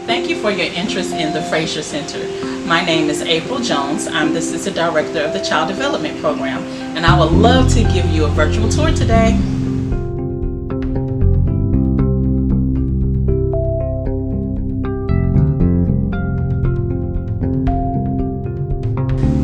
Thank you for your interest in the Frazer Center. My name is April Jones. I'm the Assistant Director of the Child Development Program, and I would love to give you a virtual tour today.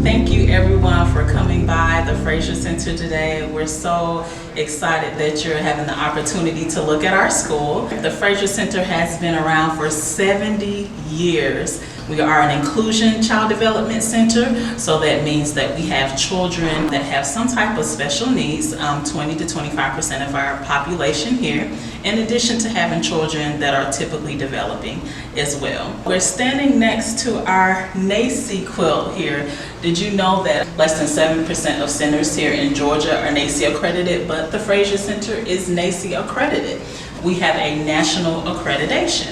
Thank you everyone for coming by the Frazer Center today. We're so excited that you're having the opportunity to look at our school. The Frazer Center has been around for 70 years. We are an inclusion child development center, so that means that we have children that have some type of special needs, 20 to 25% of our population here, in addition to having children that are typically developing as well. We're standing next to our NACCE quilt here. Did you know that less than 7% of centers here in Georgia are NACCE accredited, but the Frazer Center is NACCE accredited. We have a national accreditation,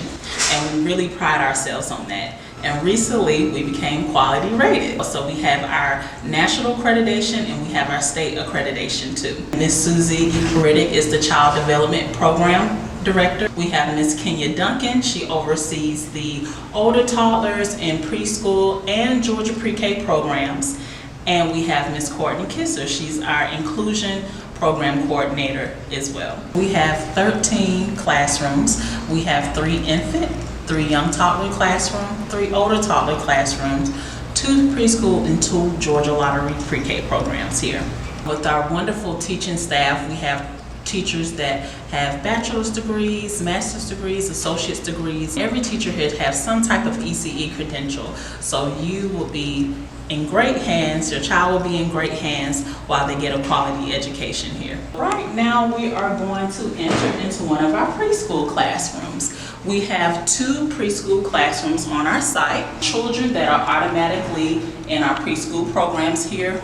and we really pride ourselves on that. And recently we became quality rated. So we have our national accreditation and we have our state accreditation too. Ms. Susie Riddick is the Child Development Program Director. We have Ms. Kenya Duncan. She oversees the older toddlers and preschool and Georgia pre-K programs. And we have Ms. Courtney Kiser. She's our inclusion program coordinator as well. We have 13 classrooms. We have 3 infant, 3 young toddler classrooms, 3 older toddler classrooms, 2 preschool and 2 Georgia Lottery pre-K programs here. With our wonderful teaching staff, we have teachers that have bachelor's degrees, master's degrees, associate's degrees. Every teacher here has some type of ECE credential, so you will be in great hands, your child will be in great hands while they get a quality education here. Right now we are going to enter into one of our preschool classrooms. We have 2 preschool classrooms on our site. Children that are automatically in our preschool programs here,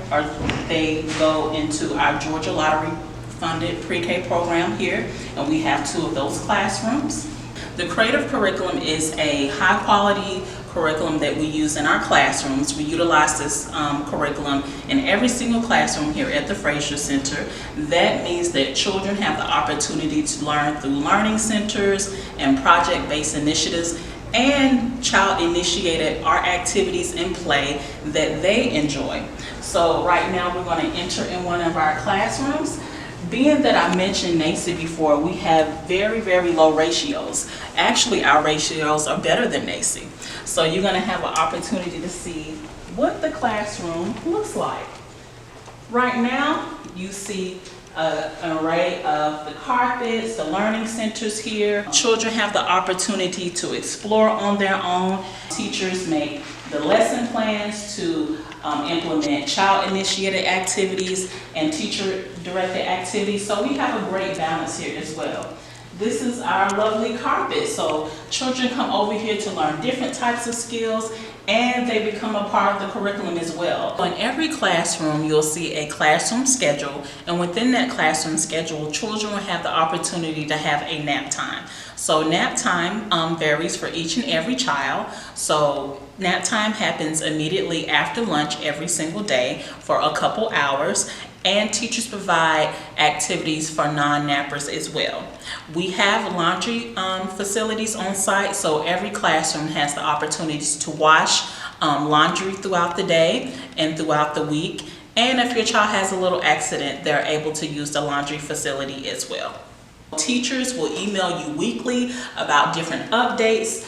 they go into our Georgia Lottery funded pre-K program here, and we have 2 of those classrooms. The creative curriculum is a high quality curriculum that we use in our classrooms. We utilize this curriculum in every single classroom here at the Frazer Center. That means that children have the opportunity to learn through learning centers and project-based initiatives and child-initiated art activities and play that they enjoy. So right now we're going to enter in one of our classrooms. Being that I mentioned NACCE before, we have very, very low ratios. Actually, our ratios are better than NACCE. So you're going to have an opportunity to see what the classroom looks like. Right now, you see an array of the carpets, the learning centers here. Children have the opportunity to explore on their own. Teachers make the lesson plans to implement child-initiated activities and teacher-directed activities. So we have a great balance here as well. This is our lovely carpet. So children come over here to learn different types of skills, and they become a part of the curriculum as well. In every classroom, you'll see a classroom schedule, and within that classroom schedule, children will have the opportunity to have a nap time. So nap time varies for each and every child. So nap time happens immediately after lunch every single day for a couple hours, and teachers provide activities for non-nappers as well. We have laundry facilities on site, so every classroom has the opportunities to wash laundry throughout the day and throughout the week. And if your child has a little accident, they're able to use the laundry facility as well. Teachers will email you weekly about different updates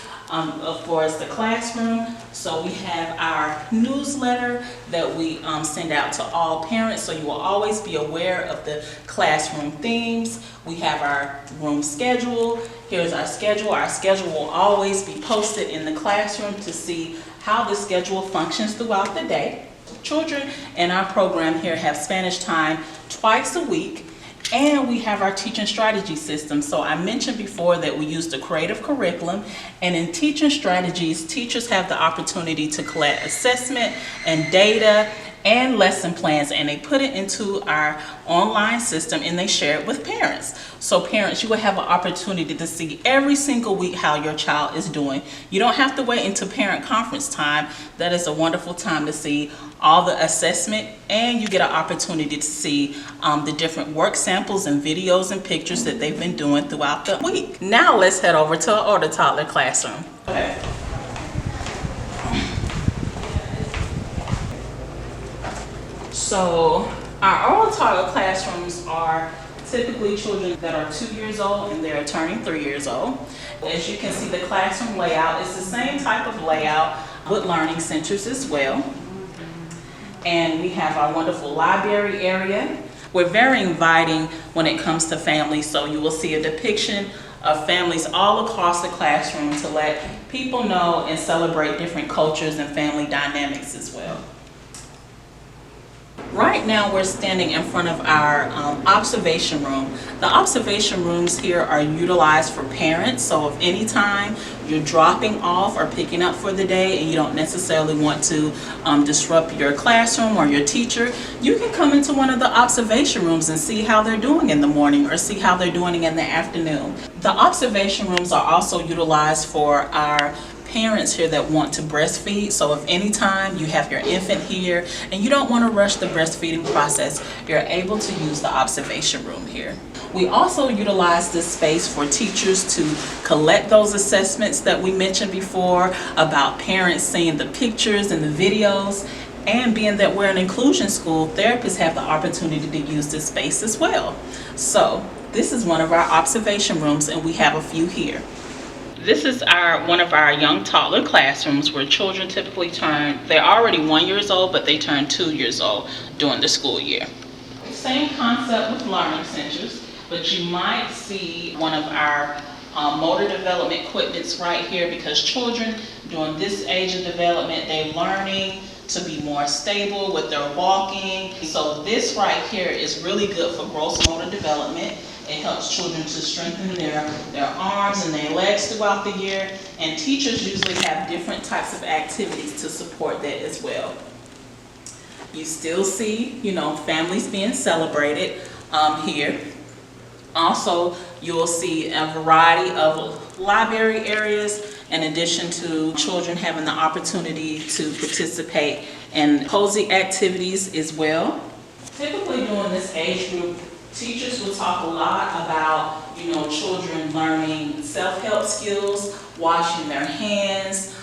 for the classroom. So we have our newsletter that we send out to all parents, so you will always be aware of the classroom themes. We have our room schedule. Here's our schedule. Our schedule will always be posted in the classroom to see how the schedule functions throughout the day. Children in our program here have Spanish time twice a week. And we have our teaching strategy system. So I mentioned before that we use the creative curriculum, and in teaching strategies, teachers have the opportunity to collect assessment and data and lesson plans, and they put it into our online system and they share it with parents. So parents, you will have an opportunity to see every single week how your child is doing. You don't have to wait until parent conference time. That is a wonderful time to see all the assessment, and you get an opportunity to see the different work samples and videos and pictures that they've been doing throughout the week. Now let's head over to our older toddler classroom. Okay. So our oral toddler classrooms are typically children that are 2 years old and they're turning 3 years old. As you can see, the classroom layout is the same type of layout with learning centers as well. And we have our wonderful library area. We're very inviting when it comes to families, so you will see a depiction of families all across the classroom to let people know and celebrate different cultures and family dynamics as well. Right now we're standing in front of our observation room. The observation rooms here are utilized for parents, so if any time you're dropping off or picking up for the day and you don't necessarily want to disrupt your classroom or your teacher, you can come into one of the observation rooms and see how they're doing in the morning or see how they're doing in the afternoon. The observation rooms are also utilized for our parents here that want to breastfeed. So if anytime you have your infant here and you don't want to rush the breastfeeding process, you're able to use the observation room here. We also utilize this space for teachers to collect those assessments that we mentioned before about parents seeing the pictures and the videos. And being that we're an inclusion school, therapists have the opportunity to use this space as well. So this is one of our observation rooms and we have a few here. This is one of our young toddler classrooms where children typically they're already 1 year old, but they turn 2 years old during the school year. Same concept with learning centers, but you might see one of our motor development equipments right here because children during this age of development, they're learning to be more stable with their walking. So this right here is really good for gross motor development. It helps children to strengthen their arms and their legs throughout the year, and teachers usually have different types of activities to support that as well. You still see, families being celebrated here. Also, you'll see a variety of library areas in addition to children having the opportunity to participate in cozy activities as well. Typically during this age group, teachers will talk a lot about, children learning self-help skills, washing their hands,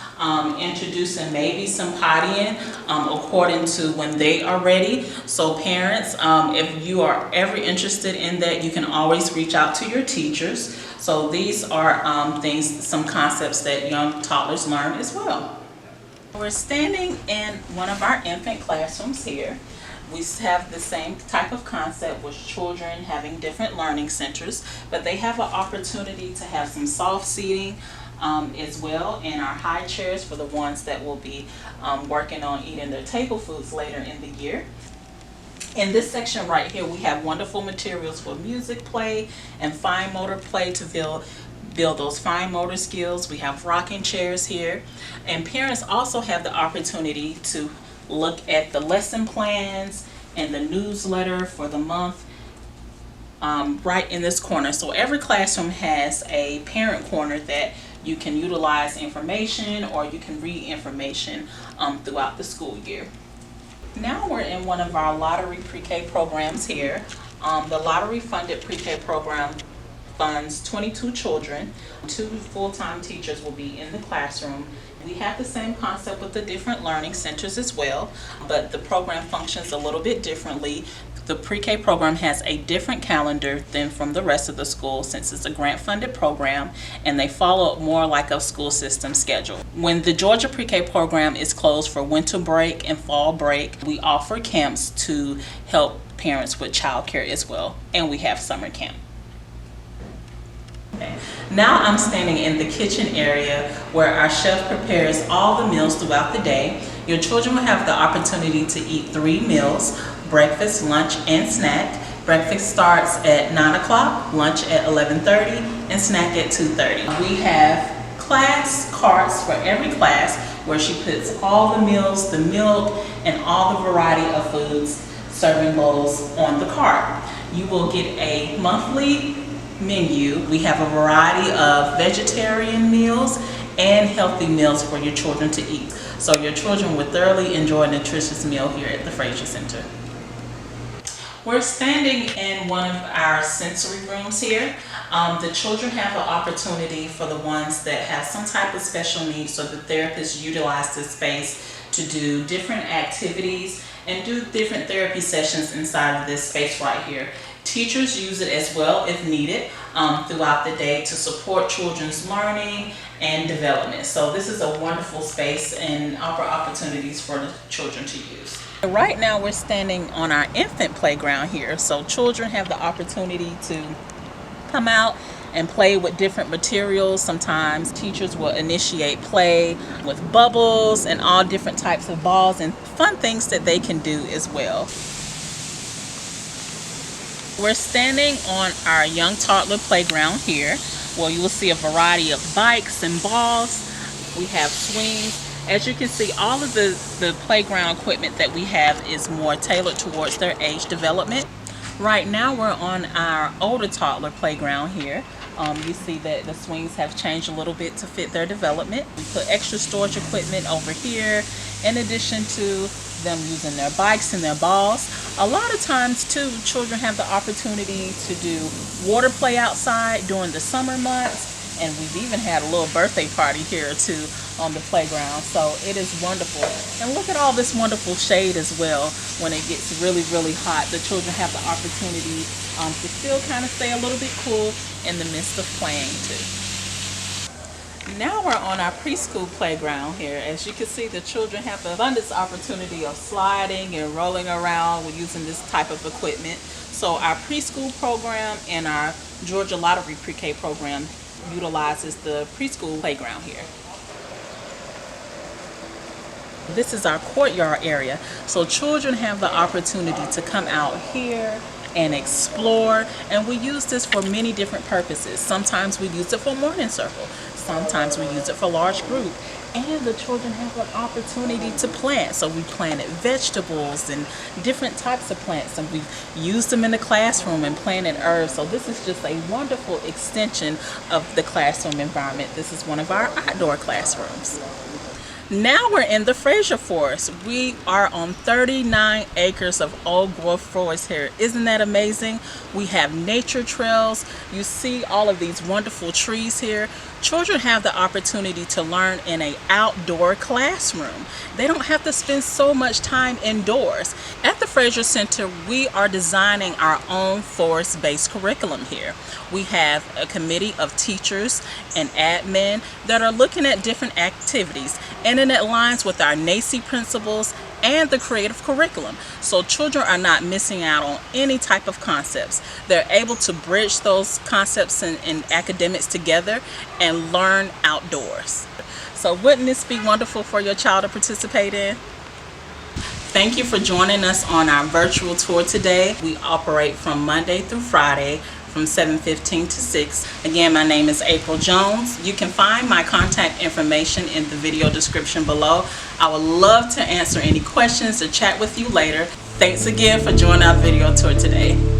introducing maybe some pottying according to when they are ready. So parents, if you are ever interested in that, you can always reach out to your teachers. So these are some concepts that young toddlers learn as well. We're standing in one of our infant classrooms here. We have the same type of concept with children having different learning centers, but they have an opportunity to have some soft seating as well, and our high chairs for the ones that will be working on eating their table foods later in the year. In this section right here, we have wonderful materials for music play and fine motor play to build those fine motor skills. We have rocking chairs here, and parents also have the opportunity to look at the lesson plans and the newsletter for the month right in this corner. So every classroom has a parent corner that you can utilize information or you can read information throughout the school year. Now we're in one of our lottery pre-K programs here. The lottery funded pre-K program funds 22 children. 2 full-time teachers will be in the classroom. We have the same concept with the different learning centers as well, but the program functions a little bit differently. The pre-K program has a different calendar than from the rest of the school since it's a grant-funded program, and they follow more like a school system schedule. When the Georgia pre-K program is closed for winter break and fall break, we offer camps to help parents with childcare as well, and we have summer camp. Now I'm standing in the kitchen area where our chef prepares all the meals throughout the day. Your children will have the opportunity to eat 3 meals, breakfast, lunch, and snack. Breakfast starts at 9 o'clock, lunch at 11:30, and snack at 2:30. We have class carts for every class where she puts all the meals, the milk, and all the variety of foods, serving bowls on the cart. You will get a monthly menu. We have a variety of vegetarian meals and healthy meals for your children to eat. So your children will thoroughly enjoy a nutritious meal here at the Frazer Center. We're standing in one of our sensory rooms here. The children have the opportunity for the ones that have some type of special needs, so the therapists utilize this space to do different activities and do different therapy sessions inside of this space right here. Teachers use it as well if needed throughout the day to support children's learning and development. So this is a wonderful space and offer opportunities for the children to use. Right now we're standing on our infant playground here, so children have the opportunity to come out and play with different materials. Sometimes teachers will initiate play with bubbles and all different types of balls and fun things that they can do as well. We're standing on our young toddler playground here, where you will see a variety of bikes and balls. We have swings. As you can see, all of the playground equipment that we have is more tailored towards their age development. Right now we're on our older toddler playground here. You see that the swings have changed a little bit to fit their development. We put extra storage equipment over here in addition to them using their bikes and their balls. A lot of times too, children have the opportunity to do water play outside during the summer months, and we've even had a little birthday party here too on the playground. So it is wonderful. And look at all this wonderful shade as well. When it gets really hot, the children have the opportunity to still kind of stay a little bit cool in the midst of playing too. Now we're on our preschool playground here. As you can see, the children have the abundance opportunity of sliding and rolling around with using this type of equipment. So our preschool program and our Georgia Lottery Pre-K program utilizes the preschool playground here. This is our courtyard area. So children have the opportunity to come out here and explore, and we use this for many different purposes. Sometimes we use it for morning circle, sometimes we use it for large group, and the children have an opportunity to plant. So we planted vegetables and different types of plants, and we've used them in the classroom and planted herbs. So this is just a wonderful extension of the classroom environment. This is one of our outdoor classrooms. Now we're in the Frazer Forest. We are on 39 acres of old growth forest here. Isn't that amazing? We have nature trails. You see all of these wonderful trees here. Children have the opportunity to learn in an outdoor classroom. They don't have to spend so much time indoors. At the Frazer Center, we are designing our own forest-based curriculum here. We have a committee of teachers and admin that are looking at different activities, and it aligns with our NACI principles and the creative curriculum. So children are not missing out on any type of concepts. They're able to bridge those concepts and academics together and learn outdoors. So wouldn't this be wonderful for your child to participate in? Thank you for joining us on our virtual tour today. We operate from Monday through Friday from 7:15 to 6. Again, my name is April Jones. You can find my contact information in the video description below. I would love to answer any questions or chat with you later. Thanks again for joining our video tour today.